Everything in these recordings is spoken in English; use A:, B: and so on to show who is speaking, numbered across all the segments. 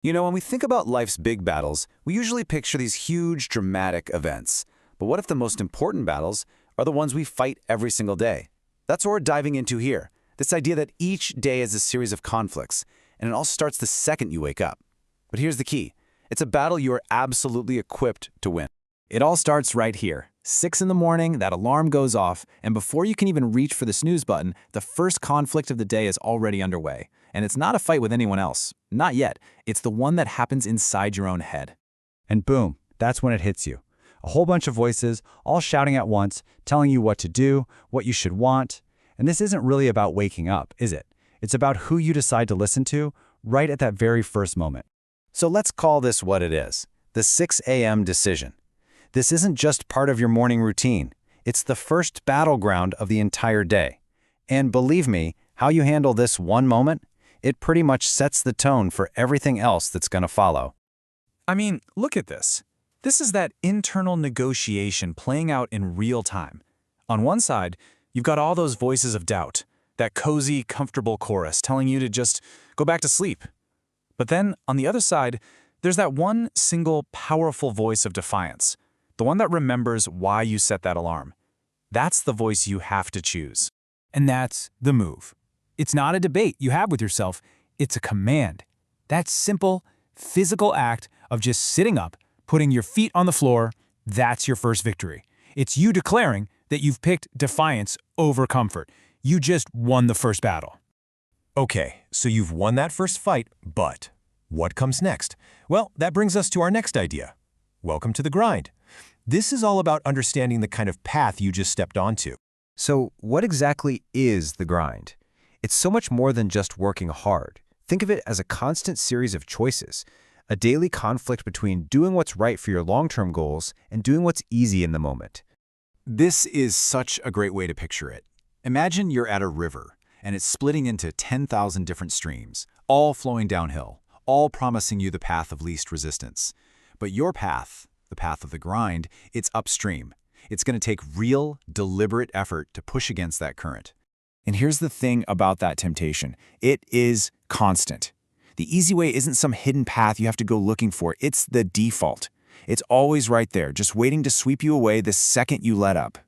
A: You know, when we think about life's big battles, we usually picture these huge, dramatic events. But what if the most important battles are the ones we fight every single day? That's what we're diving into here. This idea that each day is a series of conflicts, and it all starts the second you wake up. But here's the key. It's a battle you are absolutely equipped to win. It all starts right here. 6 in the morning, that alarm goes off, and before you can even reach for the snooze button, the first conflict of the day is already underway. And it's not a fight with anyone else. Not yet. It's the one that happens inside your own head.
B: And boom, that's when it hits you. A whole bunch of voices, all shouting at once, telling you what to do, what you should want. And this isn't really about waking up, is it? It's about who you decide to listen to right at that very first moment.
A: So let's call this what it is, the 6 a.m. decision. This isn't just part of your morning routine. It's the first battleground of the entire day. And believe me, how you handle this one moment, it pretty much sets the tone for everything else that's going to follow.
C: I mean, look at this. This is that internal negotiation playing out in real time. On one side, you've got all those voices of doubt, that cozy, comfortable chorus telling you to just go back to sleep. But then, on the other side, there's that one single powerful voice of defiance, the one that remembers why you set that alarm. That's the voice you have to choose. And that's the move. It's not a debate you have with yourself, it's a command. That simple, physical act of just sitting up, putting your feet on the floor, that's your first victory. It's you declaring that you've picked defiance over comfort. You just won the first battle.
D: Okay, so you've won that first fight, but what comes next? Well, that brings us to our next idea. Welcome to the grind. This is all about understanding the kind of path you just stepped onto.
B: So what exactly is the grind? It's so much more than just working hard. Think of it as a constant series of choices, a daily conflict between doing what's right for your long-term goals and doing what's easy in the moment.
A: This is such a great way to picture it. Imagine you're at a river, and it's splitting into 10,000 different streams, all flowing downhill, all promising you the path of least resistance. But your path, the path of the grind, it's upstream. It's going to take real, deliberate effort to push against that current. And here's the thing about that temptation. It is constant. The easy way isn't some hidden path you have to go looking for. It's the default. It's always right there, just waiting to sweep you away the second you let up.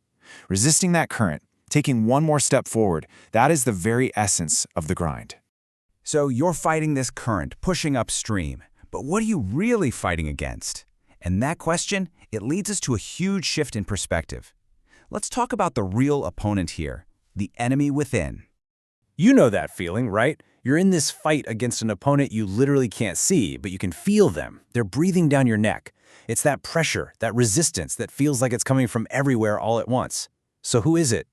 A: Resisting that current, taking one more step forward, that is the very essence of the grind. So you're fighting this current, pushing upstream. But what are you really fighting against? And that question, it leads us to a huge shift in perspective. Let's talk about the real opponent here, the enemy within. You know that feeling, right? You're in this fight against an opponent you literally can't see, but you can feel them. They're breathing down your neck. It's that pressure, that resistance that feels like it's coming from everywhere all at once. So who is it?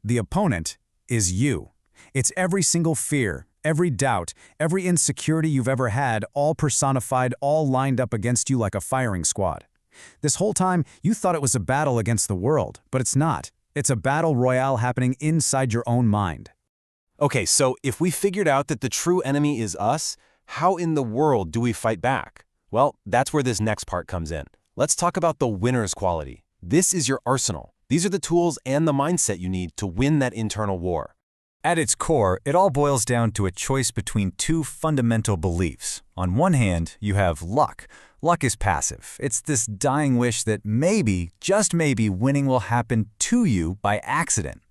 A: The opponent is you. It's every single fear, every doubt, every insecurity you've ever had, all personified, all lined up against you like a firing squad. This whole time, you thought it was a battle against the world, but it's not. It's a battle royale happening inside your own mind.
D: Okay, so if we figured out that the true enemy is us, how in the world do we fight back? Well, that's where this next part comes in. Let's talk about the winner's quality. This is your arsenal. These are the tools and the mindset you need to win that internal war.
C: At its core, it all boils down to a choice between two fundamental beliefs. On one hand, you have luck. Luck is passive. It's this dying wish that maybe, just maybe, winning will happen to you by accident.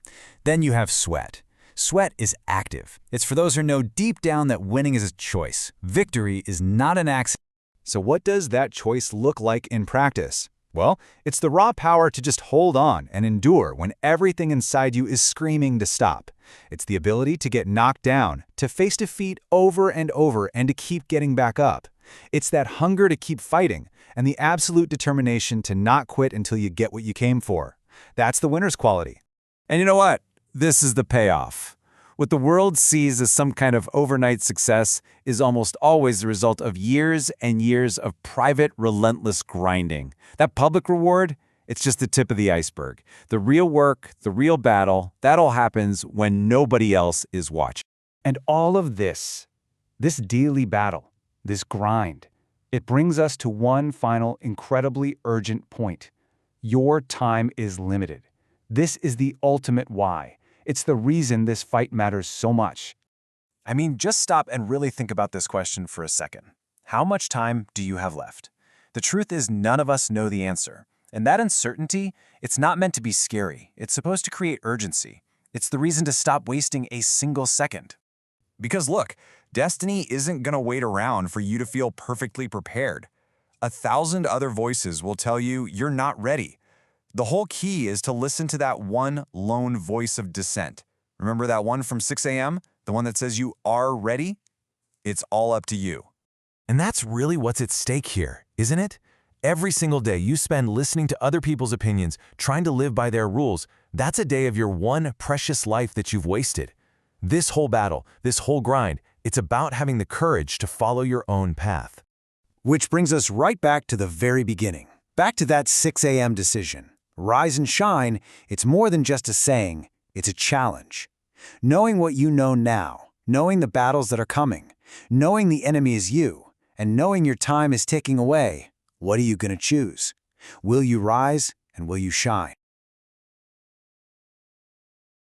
C: Then you have sweat. Sweat is active. It's for those who know deep down that winning is a choice. Victory is not an accident.
B: So what does that choice look like in practice? Well, it's the raw power to just hold on and endure when everything inside you is screaming to stop. It's the ability to get knocked down, to face defeat over and over, and to keep getting back up. It's that hunger to keep fighting and the absolute determination to not quit until you get what you came for. That's the winner's quality.
A: And you know what? This is the payoff. What the world sees as some kind of overnight success is almost always the result of years and years of private, relentless grinding. That public reward, it's just the tip of the iceberg. The real work, the real battle, that all happens when nobody else is watching.
B: And all of this daily battle, this grind, it brings us to one final incredibly urgent point. Your time is limited. This is the ultimate why. It's the reason this fight matters so much.
C: I mean, just stop and really think about this question for a second. How much time do you have left? The truth is none of us know the answer. And that uncertainty, it's not meant to be scary. It's supposed to create urgency. It's the reason to stop wasting a single second.
B: Because look, destiny isn't going to wait around for you to feel perfectly prepared. 1,000 other voices will tell you you're not ready. The whole key is to listen to that one lone voice of dissent. Remember that one from 6 a.m.? The one that says you are ready? It's all up to you.
D: And that's really what's at stake here, isn't it? Every single day you spend listening to other people's opinions, trying to live by their rules, that's a day of your one precious life that you've wasted. This whole battle, this whole grind, it's about having the courage to follow your own path.
B: Which brings us right back to the very beginning. Back to that 6 a.m. decision. Rise and shine, it's more than just a saying, it's a challenge. Knowing what you know now, knowing the battles that are coming, knowing the enemy is you, and knowing your time is ticking away, what are you going to choose? Will you rise and will you shine?